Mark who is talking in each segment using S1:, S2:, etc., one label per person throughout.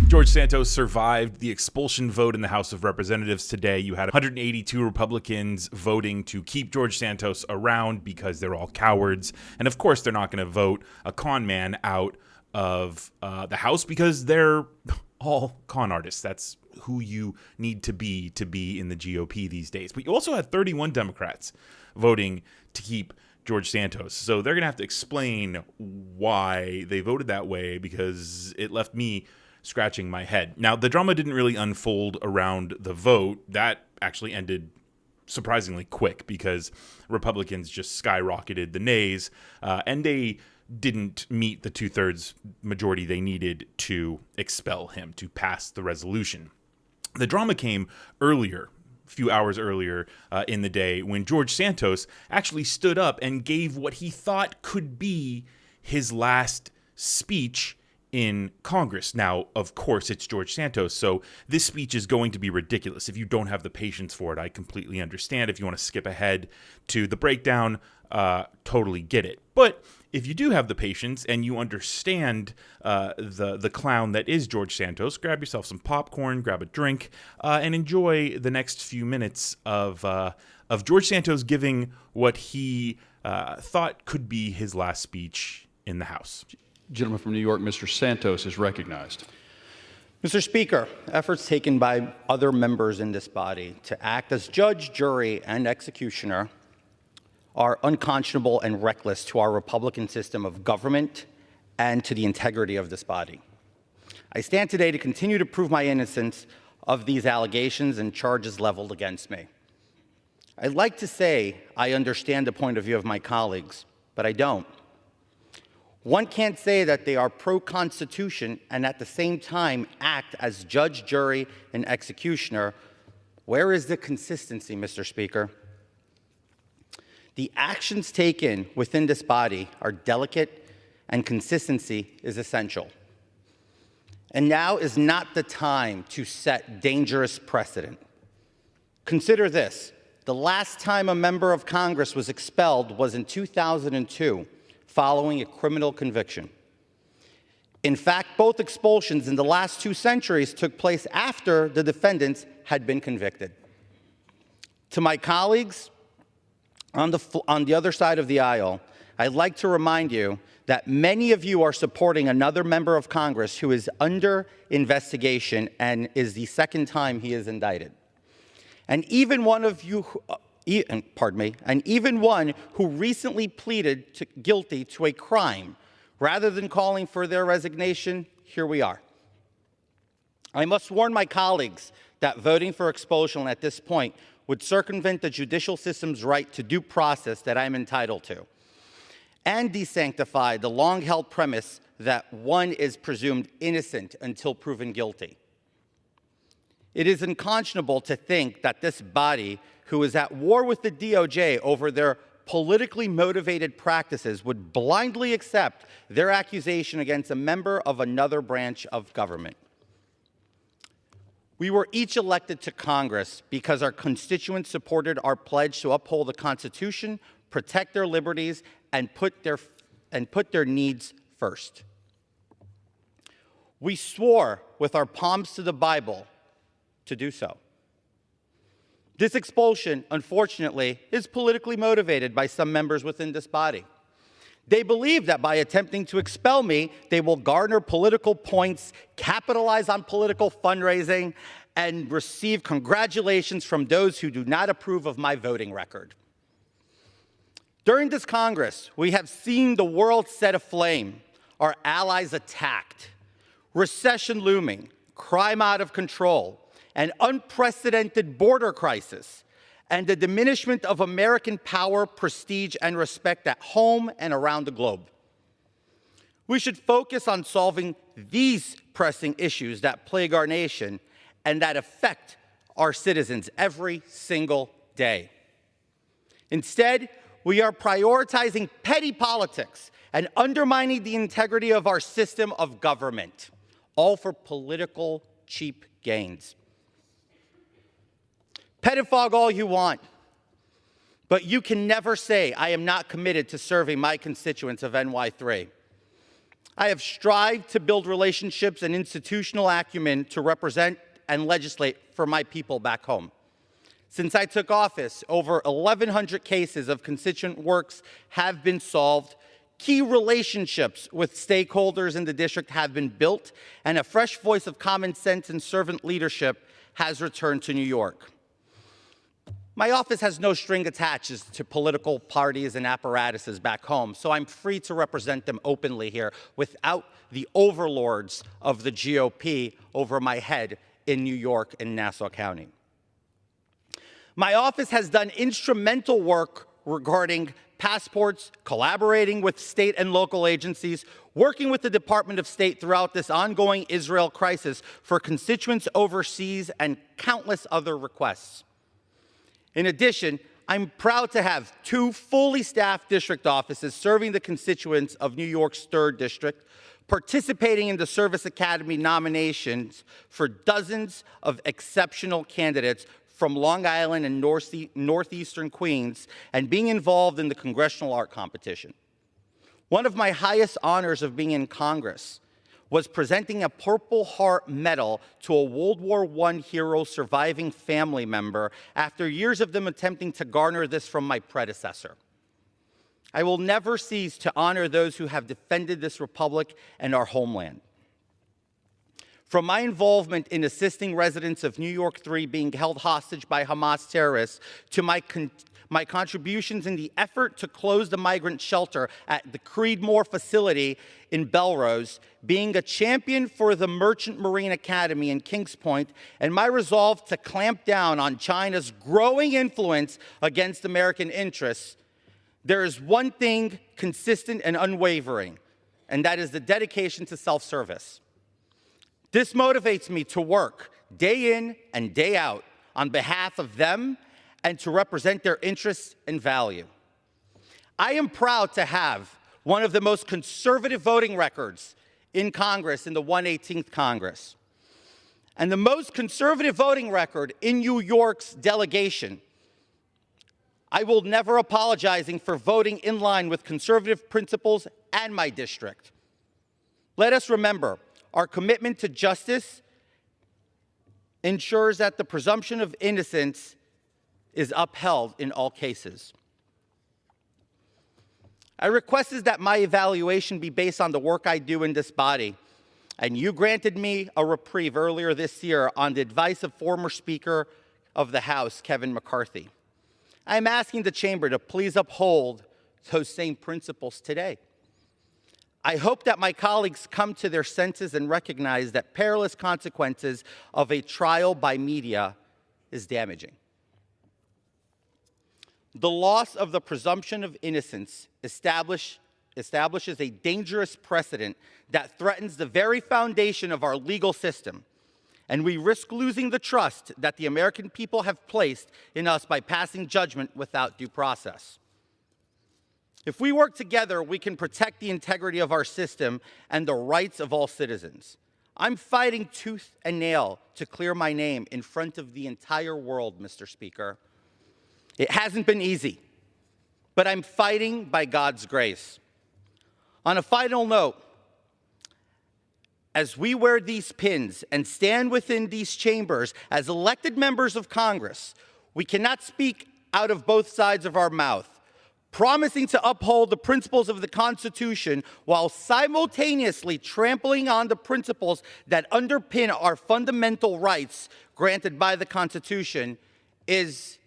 S1: George Santos survived the expulsion vote in the House of Representatives today. You had 182 Republicans voting to keep George Santos around because they're all cowards. And of course, they're not going to vote a con man out of the House because they're all con artists. That's who you need to be in the GOP these days. But you also had 31 Democrats voting to keep George Santos. So they're going to have to explain why they voted that way, because it left me scratching my head. Now, the drama didn't really unfold around the vote. That actually ended surprisingly quick because Republicans just skyrocketed the nays, and they didn't meet the 2/3 majority they needed to expel him, to pass the resolution. The drama came earlier, a few hours earlier in the day, when George Santos actually stood up and gave what he thought could be his last speech in Congress. Now, of course, it's George Santos, so this speech is going to be ridiculous. If you don't have the patience for it, I completely understand. If you want to skip ahead to the breakdown, totally get it. But if you do have the patience and you understand the clown that is George Santos, grab yourself some popcorn, grab a drink, and enjoy the next few minutes of George Santos giving what he thought could be his last speech in the House.
S2: Gentleman from New York, Mr. Santos, is recognized.
S3: Mr. Speaker, efforts taken by other members in this body to act as judge, jury, and executioner are unconscionable and reckless to our Republican system of government and to the integrity of this body. I stand today to continue to prove my innocence of these allegations and charges leveled against me. I'd like to say I understand the point of view of my colleagues, but I don't. One can't say that they are pro-Constitution and at the same time act as judge, jury, and executioner. Where is the consistency, Mr. Speaker? The actions taken within this body are delicate, and consistency is essential. And now is not the time to set dangerous precedent. Consider this. The last time a member of Congress was expelled was in 2002. Following a criminal conviction. In fact, both expulsions in the last 2 centuries took place after the defendants had been convicted. To my colleagues on the other side of the aisle, I'd like to remind you that many of you are supporting another member of Congress who is under investigation and is the second time he is indicted. And even one of you and even one who recently pleaded guilty to a crime. Rather than calling for their resignation, here we are. I must warn my colleagues that voting for expulsion at this point would circumvent the judicial system's right to due process that I'm entitled to, and desanctify the long-held premise that one is presumed innocent until proven guilty. It is unconscionable to think that this body, who is at war with the DOJ over their politically motivated practices, would blindly accept their accusation against a member of another branch of government. We were each elected to Congress because our constituents supported our pledge to uphold the Constitution, protect their liberties, and put their needs first. We swore with our palms to the Bible to do so. This expulsion, unfortunately, is politically motivated by some members within this body. They believe that by attempting to expel me, they will garner political points, capitalize on political fundraising, and receive congratulations from those who do not approve of my voting record. During this Congress, we have seen the world set aflame, our allies attacked, recession looming, crime out of control, an unprecedented border crisis, and the diminishment of American power, prestige, and respect at home and around the globe. We should focus on solving these pressing issues that plague our nation and that affect our citizens every single day. Instead, we are prioritizing petty politics and undermining the integrity of our system of government, all for political cheap gains. Pettifog all you want, but you can never say I am not committed to serving my constituents of NY3. I have strived to build relationships and institutional acumen to represent and legislate for my people back home. Since I took office, over 1,100 cases of constituent works have been solved, key relationships with stakeholders in the district have been built, and a fresh voice of common sense and servant leadership has returned to New York. My office has no string attached to political parties and apparatuses back home, so I'm free to represent them openly here without the overlords of the GOP over my head in New York and Nassau County. My office has done instrumental work regarding passports, collaborating with state and local agencies, working with the Department of State throughout this ongoing Israel crisis for constituents overseas, and countless other requests. In addition, I'm proud to have 2 fully staffed district offices serving the constituents of New York's 3rd District, participating in the Service Academy nominations for dozens of exceptional candidates from Long Island and northeastern Queens, and being involved in the Congressional Art Competition. One of my highest honors of being in Congress was presenting a Purple Heart Medal to a World War I hero surviving family member after years of them attempting to garner this from my predecessor. I will never cease to honor those who have defended this republic and our homeland. From my involvement in assisting residents of New York 3 being held hostage by Hamas terrorists to my contributions in the effort to close the migrant shelter at the Creedmoor facility in Belrose, being a champion for the Merchant Marine Academy in Kings Point, and my resolve to clamp down on China's growing influence against American interests, there is one thing consistent and unwavering, and that is the dedication to self-service. This motivates me to work day in and day out on behalf of them and to represent their interests and value. I am proud to have one of the most conservative voting records in Congress, in the 118th Congress, and the most conservative voting record in New York's delegation. I will never apologizing for voting in line with conservative principles and my district. Let us remember, our commitment to justice ensures that the presumption of innocence is upheld in all cases. I requested that my evaluation be based on the work I do in this body, and you granted me a reprieve earlier this year on the advice of former Speaker of the House, Kevin McCarthy. I'm asking the chamber to please uphold those same principles today. I hope that my colleagues come to their senses and recognize that perilous consequences of a trial by media is damaging. The loss of the presumption of innocence establishes a dangerous precedent that threatens the very foundation of our legal system, and we risk losing the trust that the American people have placed in us by passing judgment without due process. If we work together, we can protect the integrity of our system and the rights of all citizens. I'm fighting tooth and nail to clear my name in front of the entire world, Mr. Speaker. It hasn't been easy, but I'm fighting by God's grace. On a final note, as we wear these pins and stand within these chambers as elected members of Congress, we cannot speak out of both sides of our mouth, promising to uphold the principles of the Constitution while simultaneously trampling on the principles that underpin our fundamental rights granted by the Constitution is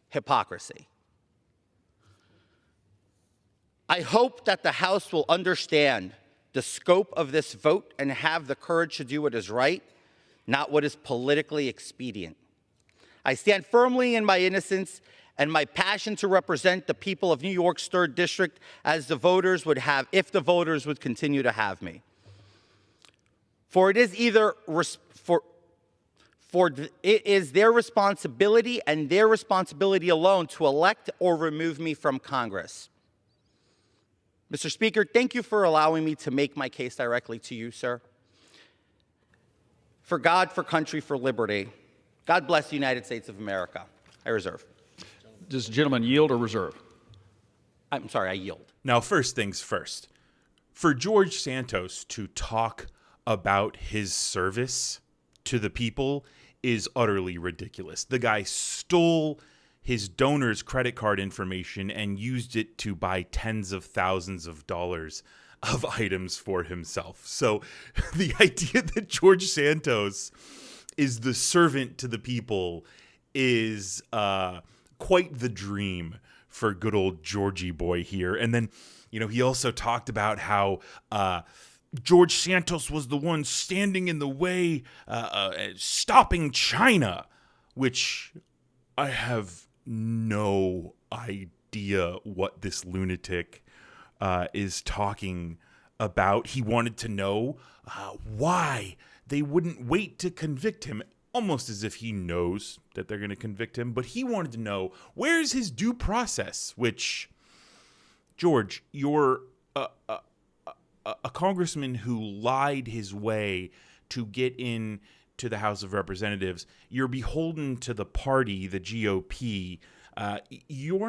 S3: hypocrisy. I hope that the House will understand the scope of this vote and have the courage to do what is right, not what is politically expedient. I stand firmly in my innocence and my passion to represent the people of New York's 3rd District as the voters would have, if the voters would continue to have me. For it is it is their responsibility and their responsibility alone to elect or remove me from Congress. Mr. Speaker, thank you for allowing me to make my case directly to you, sir. For God, for country, for liberty. God bless the United States of America. I reserve.
S2: Does the gentleman yield or reserve?
S3: I'm sorry, I yield.
S1: Now, first things first. For George Santos to talk about his service to the people is utterly ridiculous. The guy stole his donors' credit card information and used it to buy tens of thousands of dollars of items for himself. So the idea that George Santos is the servant to the people is quite the dream for good old Georgie boy here. And then, he also talked about how George Santos was the one standing in the way, stopping China, which I have no idea what this lunatic is talking about. He wanted to know why they wouldn't wait to convict him, almost as if he knows that they're going to convict him. But he wanted to know, where's his due process? Which, George, you're a congressman who lied his way to get in to the House of Representatives. You're beholden to the party, the GOP. You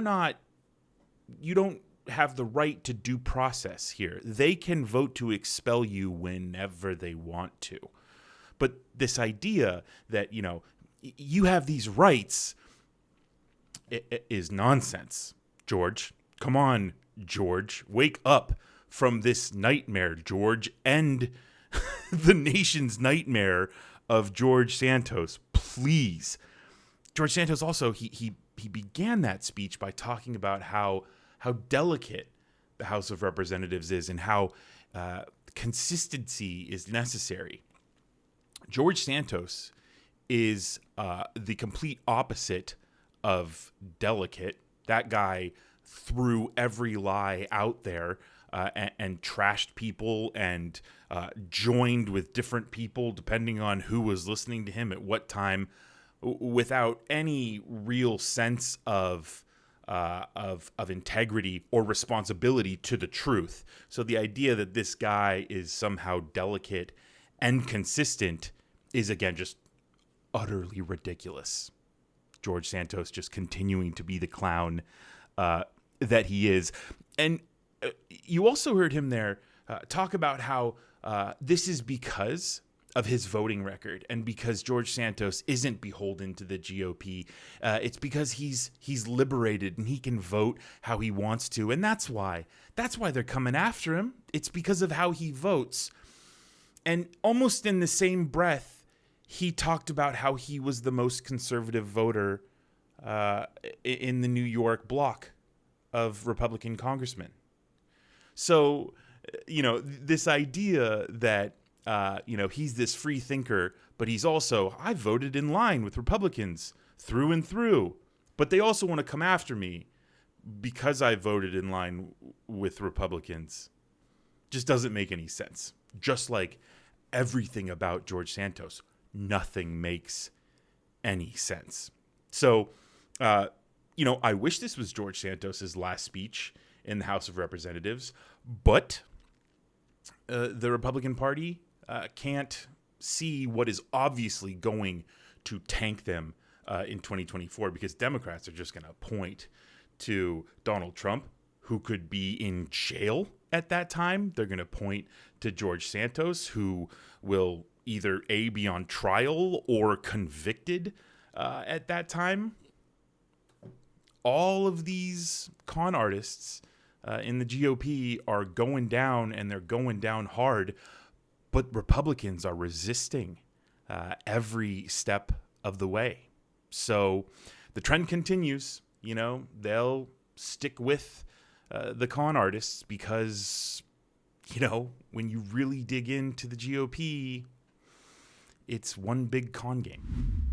S1: don't have the right to due process here. They can vote to expel you whenever they want to. But this idea that, you have these rights is nonsense, George. Come on, George. Wake up from this nightmare, George. End the nation's nightmare of George Santos, please. George Santos also, he began that speech by talking about how delicate the House of Representatives is and how consistency is necessary. George Santos is the complete opposite of delicate. That guy threw every lie out there and trashed people and joined with different people depending on who was listening to him at what time, without any real sense of integrity or responsibility to the truth. So the idea that this guy is somehow delicate and consistent is, again, just utterly ridiculous. George Santos just continuing to be the clown that he is. And you also heard him there talk about how this is because of his voting record and because George Santos isn't beholden to the GOP. It's because he's liberated and he can vote how he wants to. And that's why they're coming after him. It's because of how he votes. And almost in the same breath, he talked about how he was the most conservative voter in the New York bloc of Republican congressmen. So, this idea that, he's this free thinker, but he's also, I voted in line with Republicans through and through, but they also want to come after me because I voted in line with Republicans, just doesn't make any sense. Just like everything about George Santos, nothing makes any sense. So, I wish this was George Santos's last speech in the House of Representatives, but the Republican Party can't see what is obviously going to tank them in 2024, because Democrats are just going to point to Donald Trump, who could be in jail at that time. They're going to point to George Santos, who will either A, be on trial or convicted at that time. All of these con artists in the GOP are going down, and they're going down hard, but Republicans are resisting every step of the way. So the trend continues. They'll stick with the con artists because, when you really dig into the GOP, it's one big con game.